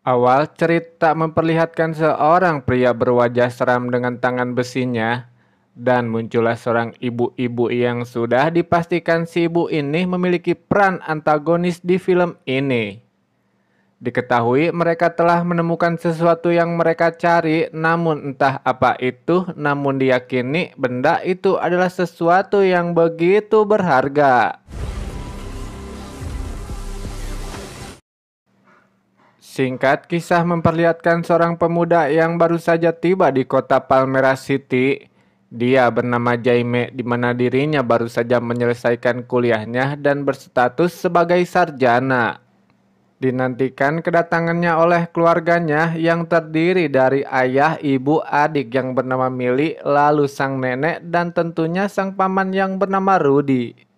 Awal cerita memperlihatkan seorang pria berwajah seram dengan tangan besinya, dan muncullah seorang ibu-ibu yang sudah dipastikan si ibu ini memiliki peran antagonis di film ini. Diketahui mereka telah menemukan sesuatu yang mereka cari, namun entah apa itu, namun diyakini benda itu adalah sesuatu yang begitu berharga. Singkat kisah memperlihatkan seorang pemuda yang baru saja tiba di kota Palmera City. Dia bernama Jaime, di mana dirinya baru saja menyelesaikan kuliahnya dan berstatus sebagai sarjana. Dinantikan kedatangannya oleh keluarganya yang terdiri dari ayah, ibu, adik yang bernama Milly, lalu sang nenek, dan tentunya sang paman yang bernama Rudy.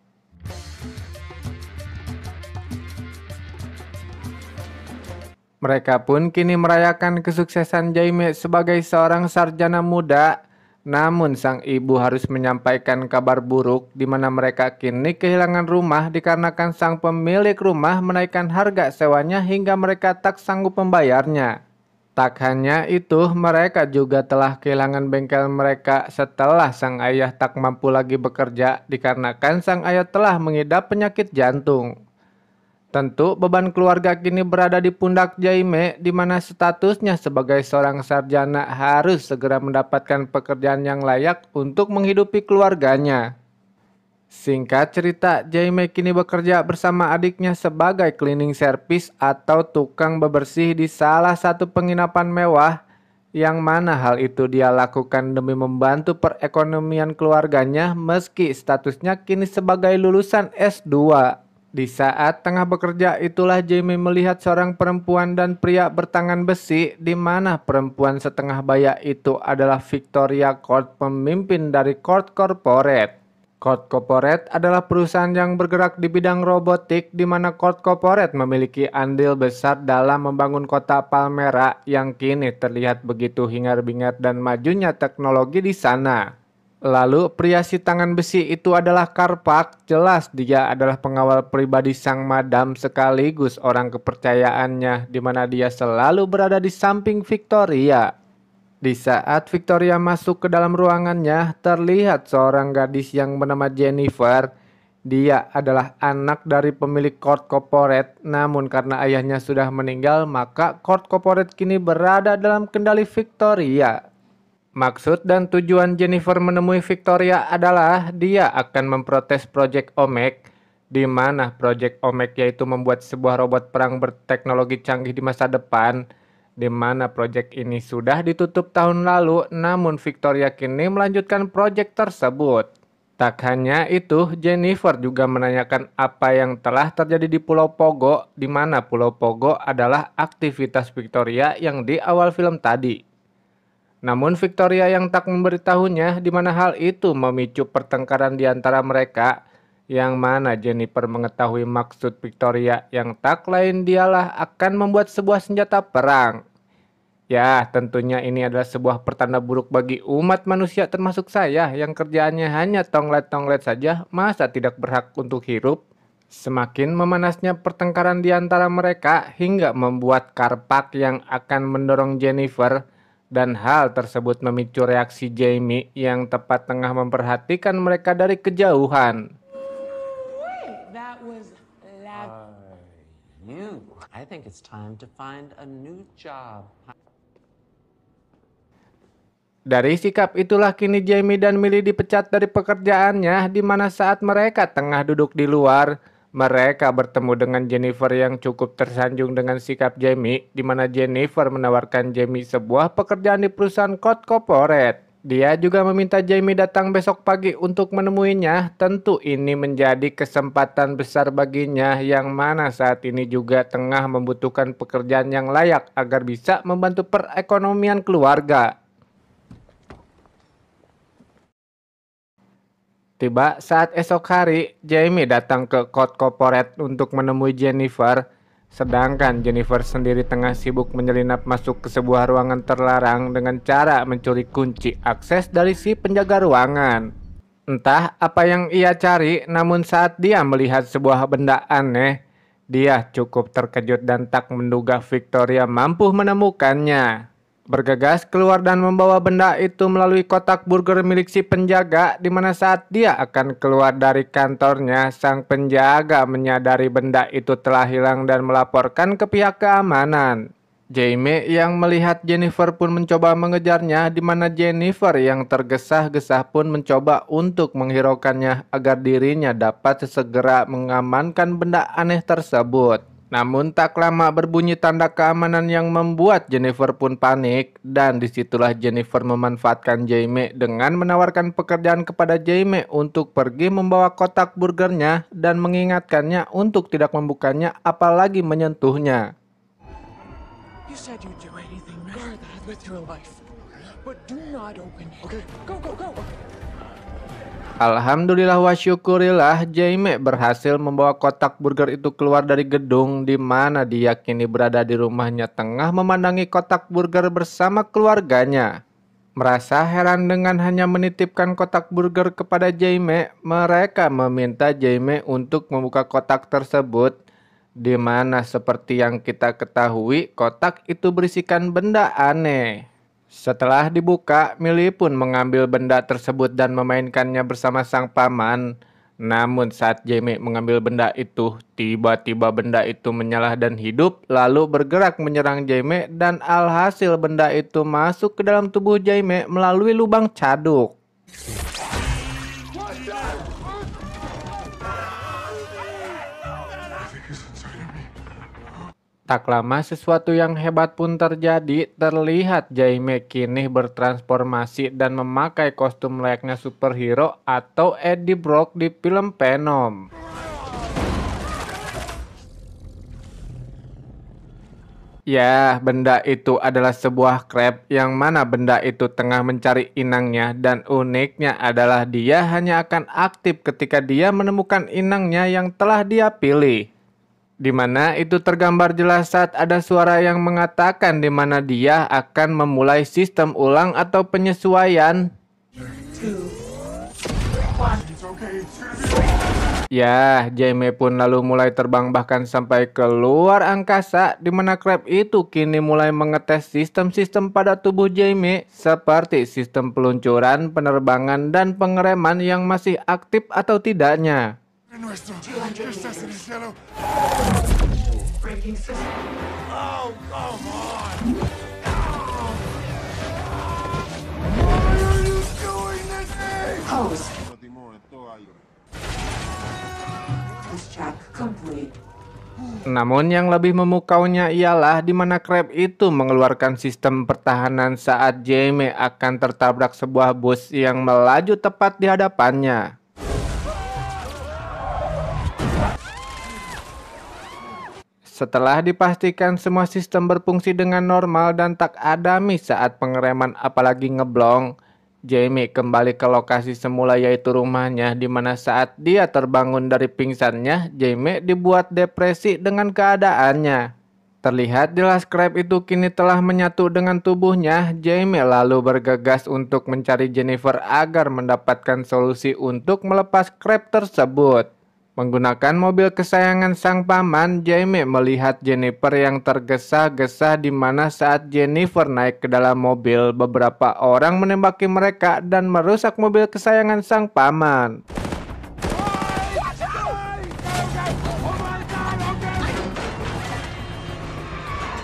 Mereka pun kini merayakan kesuksesan Jaime sebagai seorang sarjana muda. Namun sang ibu harus menyampaikan kabar buruk di mana mereka kini kehilangan rumah dikarenakan sang pemilik rumah menaikkan harga sewanya hingga mereka tak sanggup membayarnya. Tak hanya itu, mereka juga telah kehilangan bengkel mereka setelah sang ayah tak mampu lagi bekerja dikarenakan sang ayah telah mengidap penyakit jantung. Tentu beban keluarga kini berada di pundak Jaime, di mana statusnya sebagai seorang sarjana harus segera mendapatkan pekerjaan yang layak untuk menghidupi keluarganya. Singkat cerita, Jaime kini bekerja bersama adiknya sebagai cleaning service atau tukang bebersih di salah satu penginapan mewah, yang mana hal itu dia lakukan demi membantu perekonomian keluarganya meski statusnya kini sebagai lulusan S2. Di saat tengah bekerja itulah Jaime melihat seorang perempuan dan pria bertangan besi, di mana perempuan setengah baya itu adalah Victoria Court, pemimpin dari Court Corporate. Court Corporate adalah perusahaan yang bergerak di bidang robotik, di mana Court Corporate memiliki andil besar dalam membangun kota Palmera yang kini terlihat begitu hingar-bingar dan majunya teknologi di sana. Lalu pria si tangan besi itu adalah Karpak. Jelas dia adalah pengawal pribadi sang madam sekaligus orang kepercayaannya, di mana dia selalu berada di samping Victoria. Di saat Victoria masuk ke dalam ruangannya, terlihat seorang gadis yang bernama Jennifer. Dia adalah anak dari pemilik Court Corporate, namun karena ayahnya sudah meninggal, maka Court Corporate kini berada dalam kendali Victoria. Maksud dan tujuan Jennifer menemui Victoria adalah dia akan memprotes Project Omek, di mana Project Omek yaitu membuat sebuah robot perang berteknologi canggih di masa depan, di mana proyek ini sudah ditutup tahun lalu, namun Victoria kini melanjutkan proyek tersebut. Tak hanya itu, Jennifer juga menanyakan apa yang telah terjadi di Pulau Pogo, di mana Pulau Pogo adalah aktivitas Victoria yang di awal film tadi. Namun Victoria yang tak memberitahunya di mana hal itu memicu pertengkaran di antara mereka, yang mana Jennifer mengetahui maksud Victoria yang tak lain dialah akan membuat sebuah senjata perang. Ya, tentunya ini adalah sebuah pertanda buruk bagi umat manusia termasuk saya yang kerjaannya hanya tonglet-tonglet saja, masa tidak berhak untuk hidup? Semakin memanasnya pertengkaran di antara mereka hingga membuat Karpak yang akan mendorong Jennifer, dan hal tersebut memicu reaksi Jaime yang tepat tengah memperhatikan mereka dari kejauhan. I think it's time to find a new job. Dari sikap itulah kini Jaime dan Milly dipecat dari pekerjaannya, di mana saat mereka tengah duduk di luar, mereka bertemu dengan Jennifer yang cukup tersanjung dengan sikap Jaime, di mana Jennifer menawarkan Jaime sebuah pekerjaan di perusahaan Court Corporate. Dia juga meminta Jaime datang besok pagi untuk menemuinya. Tentu ini menjadi kesempatan besar baginya, yang mana saat ini juga tengah membutuhkan pekerjaan yang layak agar bisa membantu perekonomian keluarga. Tiba saat esok hari, Jaime datang ke Court Corporate untuk menemui Jennifer, sedangkan Jennifer sendiri tengah sibuk menyelinap masuk ke sebuah ruangan terlarang dengan cara mencuri kunci akses dari si penjaga ruangan. Entah apa yang ia cari, namun saat dia melihat sebuah benda aneh, Dia cukup terkejut dan tak menduga Victoria mampu menemukannya. Bergegas keluar dan membawa benda itu melalui kotak burger milik si penjaga, di mana saat dia akan keluar dari kantornya, sang penjaga menyadari benda itu telah hilang dan melaporkan ke pihak keamanan. Jamie yang melihat Jennifer pun mencoba mengejarnya, di mana Jennifer yang tergesa-gesa pun mencoba untuk menghiraukannya agar dirinya dapat segera mengamankan benda aneh tersebut. Namun tak lama berbunyi tanda keamanan yang membuat Jennifer pun panik, dan disitulah Jennifer memanfaatkan Jamie dengan menawarkan pekerjaan kepada Jamie untuk pergi membawa kotak burgernya dan mengingatkannya untuk tidak membukanya apalagi menyentuhnya. You said you'd do anything, guard that with your life. But do not open it. Okay. Go, go, go. Alhamdulillah wa syukurillah, Jamie berhasil membawa kotak burger itu keluar dari gedung di mana dia kini berada di rumahnya tengah memandangi kotak burger bersama keluarganya. Merasa heran dengan hanya menitipkan kotak burger kepada Jamie, mereka meminta Jamie untuk membuka kotak tersebut, di mana seperti yang kita ketahui kotak itu berisikan benda aneh. Setelah dibuka, Millie pun mengambil benda tersebut dan memainkannya bersama sang paman. Namun saat Jamie mengambil benda itu, tiba-tiba benda itu menyala dan hidup, lalu bergerak menyerang Jamie, dan alhasil benda itu masuk ke dalam tubuh Jamie melalui lubang caduk. Tak lama sesuatu yang hebat pun terjadi. Terlihat Jamie kini bertransformasi dan memakai kostum layaknya superhero atau Eddie Brock di film Venom. Ya, benda itu adalah sebuah crab yang mana benda itu tengah mencari inangnya, dan uniknya adalah dia hanya akan aktif ketika dia menemukan inangnya yang telah dia pilih. Di mana itu tergambar jelas saat ada suara yang mengatakan di mana dia akan memulai sistem ulang atau penyesuaian. Ya, Jamie pun lalu mulai terbang bahkan sampai keluar angkasa, di mana crab itu kini mulai mengetes sistem-sistem pada tubuh Jamie seperti sistem peluncuran, penerbangan, dan pengereman yang masih aktif atau tidaknya. Oh, come on. Host. Check complete. Namun yang lebih memukaunya ialah di mana crab itu mengeluarkan sistem pertahanan saat Jamie akan tertabrak sebuah bus yang melaju tepat di hadapannya. Setelah dipastikan semua sistem berfungsi dengan normal dan tak ada miss saat pengereman apalagi ngeblong, Jamie kembali ke lokasi semula yaitu rumahnya, di mana saat dia terbangun dari pingsannya, Jamie dibuat depresi dengan keadaannya. Terlihat jelas crab itu kini telah menyatu dengan tubuhnya. Jamie lalu bergegas untuk mencari Jennifer agar mendapatkan solusi untuk melepas crab tersebut. Menggunakan mobil kesayangan sang paman, Jamie melihat Jennifer yang tergesa-gesa, di mana saat Jennifer naik ke dalam mobil, beberapa orang menembaki mereka dan merusak mobil kesayangan sang paman.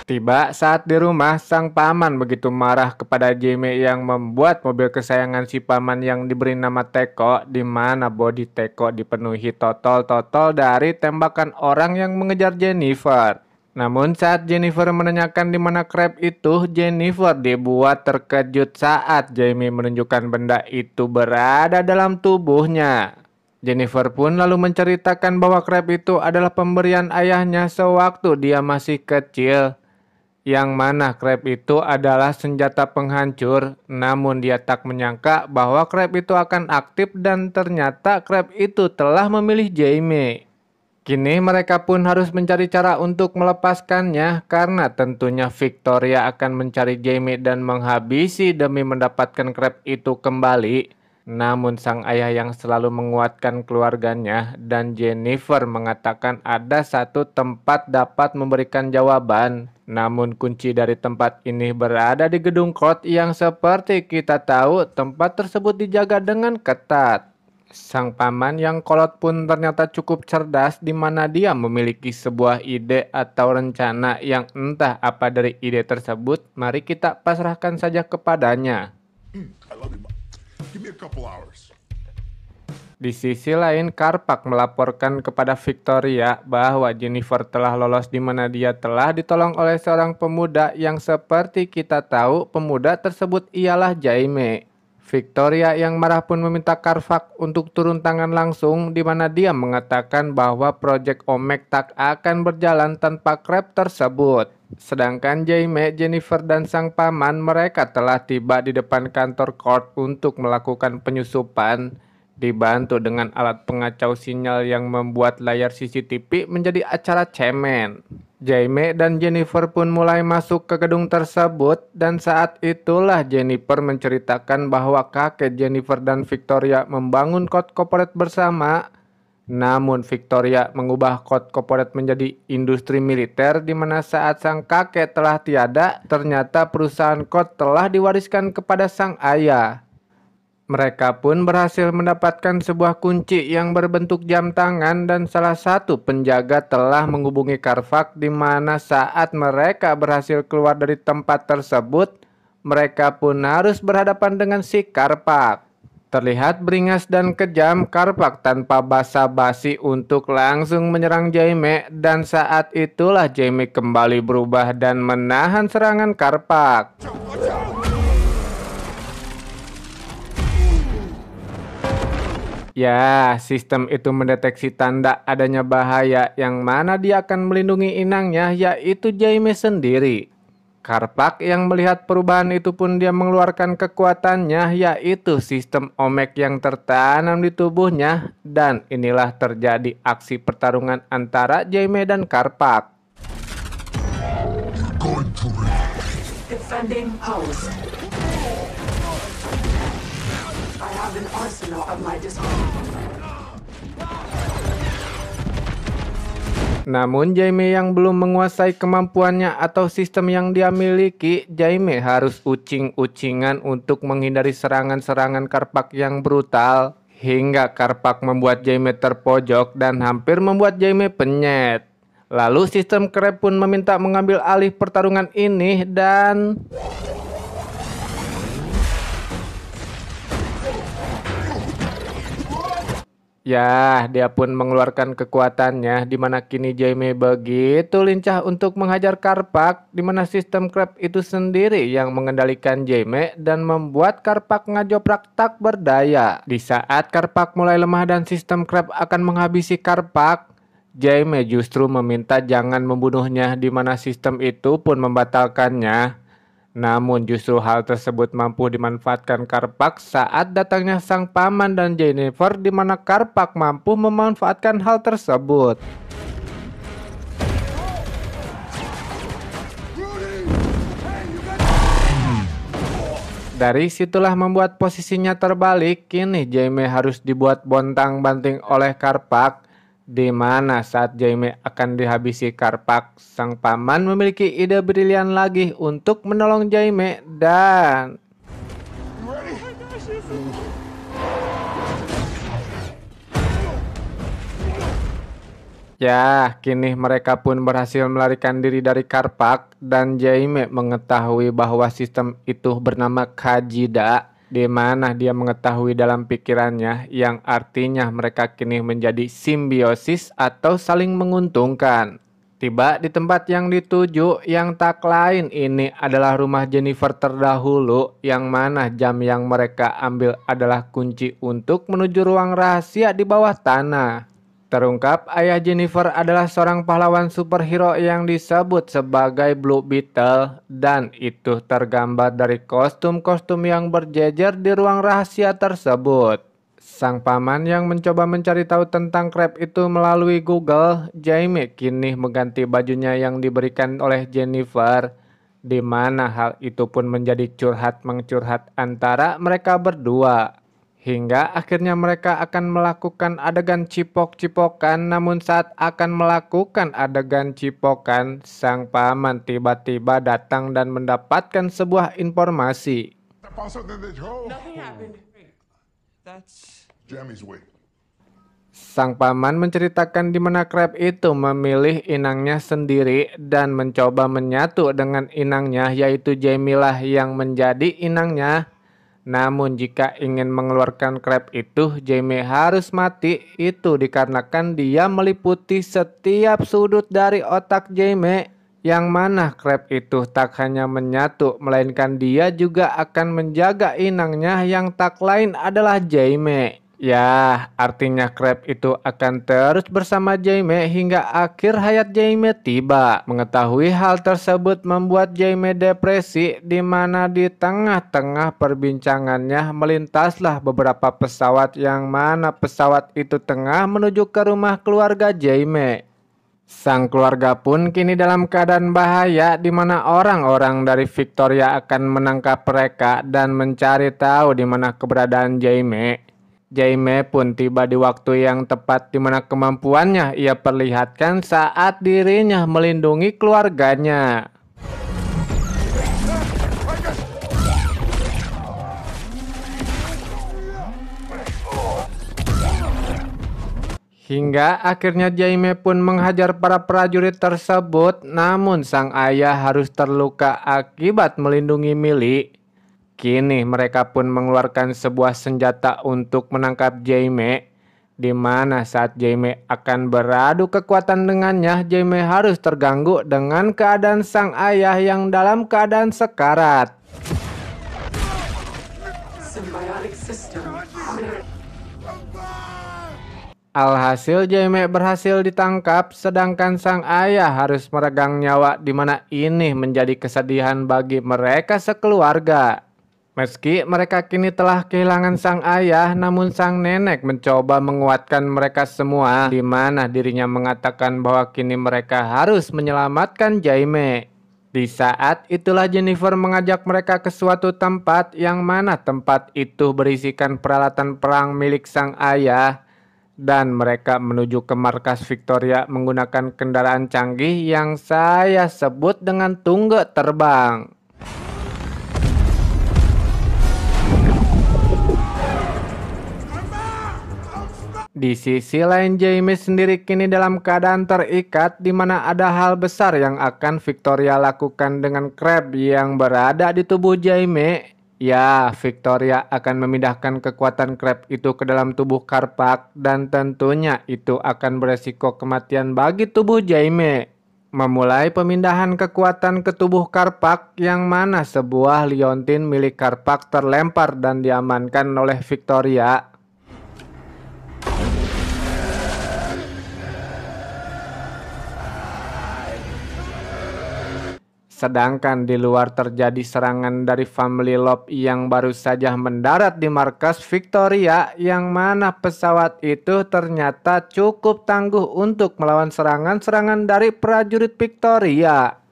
Tiba saat di rumah, sang paman begitu marah kepada Jamie yang membuat mobil kesayangan si paman yang diberi nama Teko, di mana bodi Teko dipenuhi totol-totol dari tembakan orang yang mengejar Jennifer. Namun saat Jennifer menanyakan di mana crab itu, Jennifer dibuat terkejut saat Jamie menunjukkan benda itu berada dalam tubuhnya. Jennifer pun lalu menceritakan bahwa crab itu adalah pemberian ayahnya sewaktu dia masih kecil, yang mana crab itu adalah senjata penghancur. Namun dia tak menyangka bahwa crab itu akan aktif, dan ternyata crab itu telah memilih Jamie. Kini mereka pun harus mencari cara untuk melepaskannya, karena tentunya Victoria akan mencari Jamie dan menghabisi demi mendapatkan crab itu kembali. Namun sang ayah yang selalu menguatkan keluarganya dan Jennifer mengatakan ada satu tempat dapat memberikan jawaban. Namun kunci dari tempat ini berada di gedung Court yang seperti kita tahu tempat tersebut dijaga dengan ketat. Sang paman yang kolot pun ternyata cukup cerdas di mana dia memiliki sebuah ide atau rencana yang entah apa dari ide tersebut, mari kita pasrahkan saja kepadanya. I love you, Mom. Give me a couple hours. Di sisi lain, Karpak melaporkan kepada Victoria bahwa Jennifer telah lolos di mana dia telah ditolong oleh seorang pemuda yang seperti kita tahu pemuda tersebut ialah Jaime. Victoria yang marah pun meminta Karpak untuk turun tangan langsung di mana dia mengatakan bahwa proyek Omek tak akan berjalan tanpa Crab tersebut. Sedangkan Jaime, Jennifer dan sang paman mereka telah tiba di depan kantor Court untuk melakukan penyusupan, dibantu dengan alat pengacau sinyal yang membuat layar CCTV menjadi acara cemen. Jaime dan Jennifer pun mulai masuk ke gedung tersebut dan saat itulah Jennifer menceritakan bahwa kakek Jennifer dan Victoria membangun Court Corporate bersama. Namun Victoria mengubah Court Corporate menjadi industri militer di mana saat sang kakek telah tiada, ternyata perusahaan Court telah diwariskan kepada sang ayah. Mereka pun berhasil mendapatkan sebuah kunci yang berbentuk jam tangan dan salah satu penjaga telah menghubungi Karpak di mana saat mereka berhasil keluar dari tempat tersebut, mereka pun harus berhadapan dengan si Karpak. Terlihat beringas dan kejam, Karpak tanpa basa-basi untuk langsung menyerang Jaime dan saat itulah Jaime kembali berubah dan menahan serangan Karpak. Ya, sistem itu mendeteksi tanda adanya bahaya yang mana dia akan melindungi inangnya yaitu Jaime sendiri. Karpak yang melihat perubahan itu pun dia mengeluarkan kekuatannya yaitu sistem Omek yang tertanam di tubuhnya dan inilah terjadi aksi pertarungan antara Jaime dan Karpak. Going to win. Defending post. I have an arsenal at my disposal. Namun Jaime yang belum menguasai kemampuannya atau sistem yang dia miliki, Jaime harus ucing-ucingan untuk menghindari serangan-serangan Karpak yang brutal. Hingga Karpak membuat Jaime terpojok dan hampir membuat Jaime penyet. Lalu sistem Crab pun meminta mengambil alih pertarungan ini dan... Ya, dia pun mengeluarkan kekuatannya di mana kini Jaime begitu lincah untuk menghajar Karpak di mana sistem Crab itu sendiri yang mengendalikan Jaime dan membuat Karpak ngajoprak tak berdaya. Di saat Karpak mulai lemah dan sistem Crab akan menghabisi Karpak, Jaime justru meminta jangan membunuhnya di mana sistem itu pun membatalkannya. Namun justru hal tersebut mampu dimanfaatkan Karpak saat datangnya sang paman dan Jennifer di mana Karpak mampu memanfaatkan hal tersebut. Dari situlah membuat posisinya terbalik, kini Jaime harus dibuat bontang-banting oleh Karpak. Di mana saat Jaime akan dihabisi Karpak, sang paman memiliki ide brilian lagi untuk menolong Jaime dan... Ya, kini mereka pun berhasil melarikan diri dari Karpak dan Jaime mengetahui bahwa sistem itu bernama Kajida. Di mana dia mengetahui dalam pikirannya yang artinya mereka kini menjadi simbiosis atau saling menguntungkan. Tiba di tempat yang dituju yang tak lain ini adalah rumah Jennifer terdahulu yang mana jam yang mereka ambil adalah kunci untuk menuju ruang rahasia di bawah tanah. Terungkap ayah Jennifer adalah seorang pahlawan superhero yang disebut sebagai Blue Beetle dan itu tergambar dari kostum-kostum yang berjejer di ruang rahasia tersebut. Sang paman yang mencoba mencari tahu tentang Crab itu melalui Google, Jaime kini mengganti bajunya yang diberikan oleh Jennifer, di mana hal itu pun menjadi curhat-mengcurhat antara mereka berdua. Hingga akhirnya mereka akan melakukan adegan cipok-cipokan, namun saat akan melakukan adegan cipokan, sang paman tiba-tiba datang dan mendapatkan sebuah informasi. Nothing happened. That's... Jammy's way. Sang paman menceritakan di mana Crab itu memilih inangnya sendiri dan mencoba menyatu dengan inangnya, yaitu Jamie lah yang menjadi inangnya. Namun jika ingin mengeluarkan Crab itu, Jamie harus mati. Itu dikarenakan dia meliputi setiap sudut dari otak Jamie, yang mana Crab itu tak hanya menyatu, melainkan dia juga akan menjaga inangnya yang tak lain adalah Jamie. Ya, artinya Crab itu akan terus bersama Jamie hingga akhir hayat Jamie tiba. Mengetahui hal tersebut membuat Jamie depresi, di mana di tengah-tengah perbincangannya melintaslah beberapa pesawat, yang mana pesawat itu tengah menuju ke rumah keluarga Jamie. Sang keluarga pun kini dalam keadaan bahaya, di mana orang-orang dari Victoria akan menangkap mereka dan mencari tahu di mana keberadaan Jamie. Jamie pun tiba di waktu yang tepat, di mana kemampuannya ia perlihatkan saat dirinya melindungi keluarganya. Hingga akhirnya Jamie pun menghajar para prajurit tersebut, namun sang ayah harus terluka akibat melindungi Millie. Kini mereka pun mengeluarkan sebuah senjata untuk menangkap Jamie, di mana saat Jamie akan beradu kekuatan dengannya, Jamie harus terganggu dengan keadaan sang ayah yang dalam keadaan sekarat. Symbiotic system. Alhasil Jamie berhasil ditangkap, sedangkan sang ayah harus meregang nyawa, di mana ini menjadi kesedihan bagi mereka sekeluarga. Meski mereka kini telah kehilangan sang ayah, namun sang nenek mencoba menguatkan mereka semua, di mana dirinya mengatakan bahwa kini mereka harus menyelamatkan Jamie. Di saat itulah Jennifer mengajak mereka ke suatu tempat, yang mana tempat itu berisikan peralatan perang milik sang ayah, dan mereka menuju ke markas Victoria menggunakan kendaraan canggih yang saya sebut dengan tunggu terbang. Di sisi lain, Jamie sendiri kini dalam keadaan terikat, di mana ada hal besar yang akan Victoria lakukan dengan Crab yang berada di tubuh Jamie. Ya, Victoria akan memindahkan kekuatan Crab itu ke dalam tubuh Karpak, dan tentunya itu akan beresiko kematian bagi tubuh Jamie. Memulai pemindahan kekuatan ke tubuh Karpak, yang mana sebuah liontin milik Karpak terlempar dan diamankan oleh Victoria. Sedangkan di luar terjadi serangan dari Family Lob yang baru saja mendarat di markas Victoria, yang mana pesawat itu ternyata cukup tangguh untuk melawan serangan-serangan dari prajurit Victoria.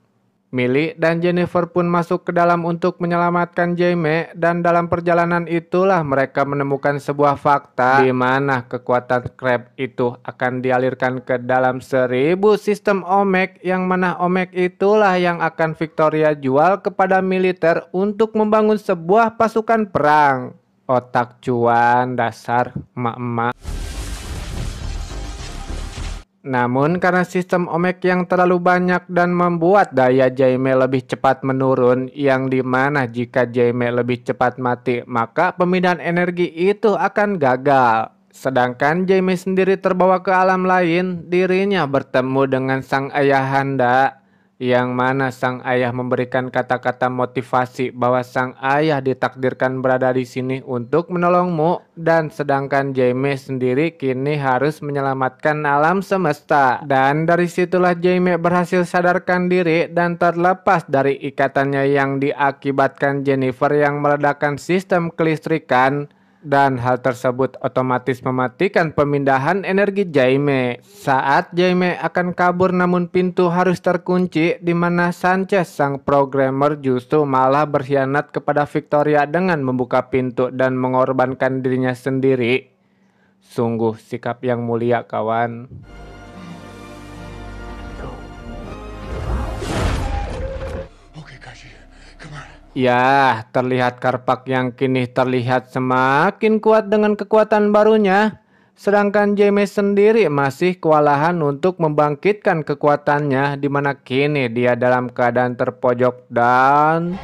Millie dan Jennifer pun masuk ke dalam untuk menyelamatkan Jamie, dan dalam perjalanan itulah mereka menemukan sebuah fakta, di mana kekuatan Crab itu akan dialirkan ke dalam 1000 sistem Omek, yang mana Omek itulah yang akan Victoria jual kepada militer untuk membangun sebuah pasukan perang. Otak cuan dasar emak-emak. Namun karena sistem Omek yang terlalu banyak dan membuat daya Jamie lebih cepat menurun, yang dimana jika Jamie lebih cepat mati, maka pemindahan energi itu akan gagal. Sedangkan Jamie sendiri terbawa ke alam lain, dirinya bertemu dengan sang ayahanda, yang mana sang ayah memberikan kata-kata motivasi bahwa sang ayah ditakdirkan berada di sini untuk menolongmu, dan sedangkan Jamie sendiri kini harus menyelamatkan alam semesta. Dan dari situlah Jamie berhasil sadarkan diri dan terlepas dari ikatannya yang diakibatkan Jennifer yang meledakkan sistem kelistrikan, dan hal tersebut otomatis mematikan pemindahan energi Jaime. Saat Jaime akan kabur namun pintu harus terkunci, di mana Sanchez sang programmer justru malah berkhianat kepada Victoria dengan membuka pintu dan mengorbankan dirinya sendiri. Sungguh sikap yang mulia, kawan. Okay, Kaji, come on. Ya, terlihat Karpak yang kini terlihat semakin kuat dengan kekuatan barunya. Sedangkan Jaime sendiri masih kewalahan untuk membangkitkan kekuatannya, di mana kini dia dalam keadaan terpojok dan...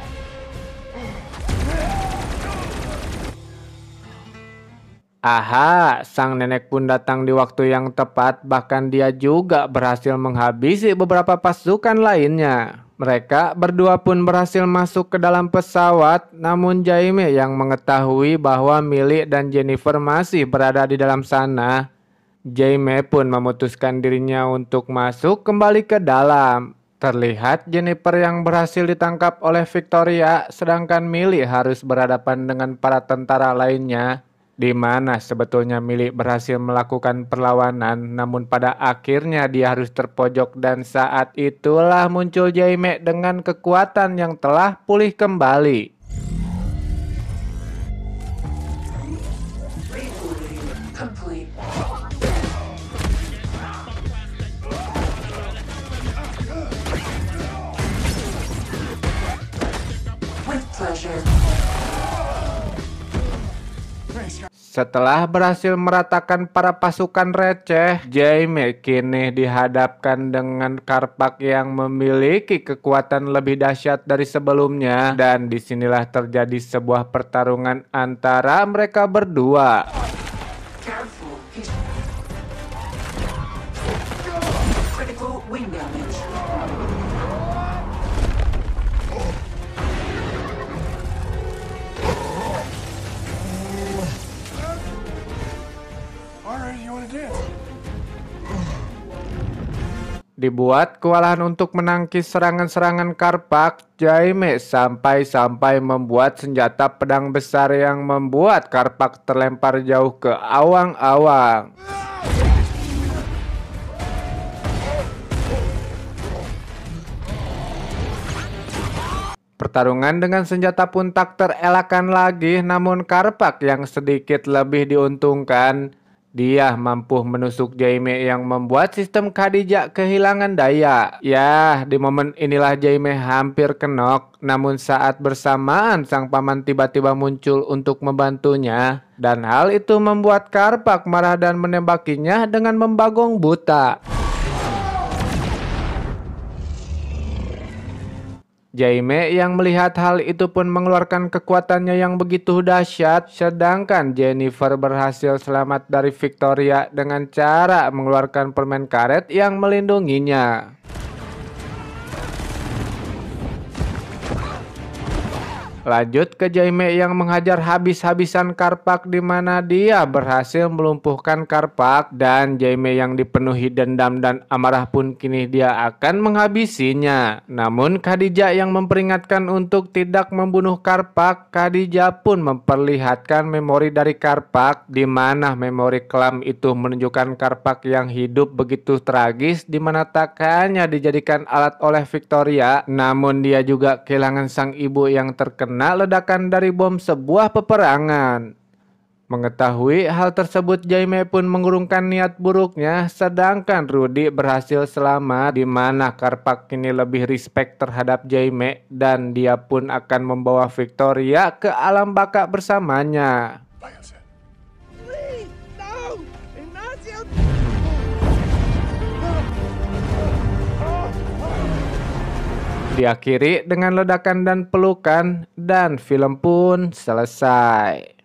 Aha, sang nenek pun datang di waktu yang tepat, bahkan dia juga berhasil menghabisi beberapa pasukan lainnya. Mereka berdua pun berhasil masuk ke dalam pesawat, namun Jaime yang mengetahui bahwa Millie dan Jennifer masih berada di dalam sana. Jaime pun memutuskan dirinya untuk masuk kembali ke dalam. Terlihat Jennifer yang berhasil ditangkap oleh Victoria, sedangkan Millie harus berhadapan dengan para tentara lainnya. Di mana sebetulnya Millie berhasil melakukan perlawanan, namun pada akhirnya dia harus terpojok dan saat itulah muncul Jaime dengan kekuatan yang telah pulih kembali. Complete. With pleasure. Setelah berhasil meratakan para pasukan receh, Jaime kini dihadapkan dengan Karpak yang memiliki kekuatan lebih dahsyat dari sebelumnya, dan disinilah terjadi sebuah pertarungan antara mereka berdua. Careful. Critical wing damage. Alright, you wanna dance? Dibuat kewalahan untuk menangkis serangan-serangan Karpak, Jaime sampai-sampai membuat senjata pedang besar yang membuat Karpak terlempar jauh ke awang-awang. Pertarungan dengan senjata pun tak terelakkan lagi, namun Karpak yang sedikit lebih diuntungkan. Dia mampu menusuk Jaime yang membuat sistem Khadijah kehilangan daya. Ya, di momen inilah Jaime hampir kenok. Namun saat bersamaan sang paman tiba-tiba muncul untuk membantunya. Dan hal itu membuat Karpak marah dan menembakinya dengan membagong buta. Jaime yang melihat hal itu pun mengeluarkan kekuatannya yang begitu dahsyat, sedangkan Jennifer berhasil selamat dari Victoria dengan cara mengeluarkan permen karet yang melindunginya. Lanjut ke Jaime yang menghajar habis-habisan Karpak, di mana dia berhasil melumpuhkan Karpak, dan Jaime yang dipenuhi dendam dan amarah pun kini dia akan menghabisinya. Namun Khadijah yang memperingatkan untuk tidak membunuh Karpak. Khadijah pun memperlihatkan memori dari Karpak, di mana memori kelam itu menunjukkan Karpak yang hidup begitu tragis, di mana tak hanya dijadikan alat oleh Victoria, namun dia juga kehilangan sang ibu yang terkena ledakan dari bom sebuah peperangan. Mengetahui hal tersebut, Jaime pun mengurungkan niat buruknya, sedangkan Rudy berhasil selamat, di mana Karpak kini lebih respect terhadap Jaime dan dia pun akan membawa Victoria ke alam baka bersamanya. Bioset. Please, no! Ignacio! Diakhiri dengan ledakan dan pelukan, dan film pun selesai.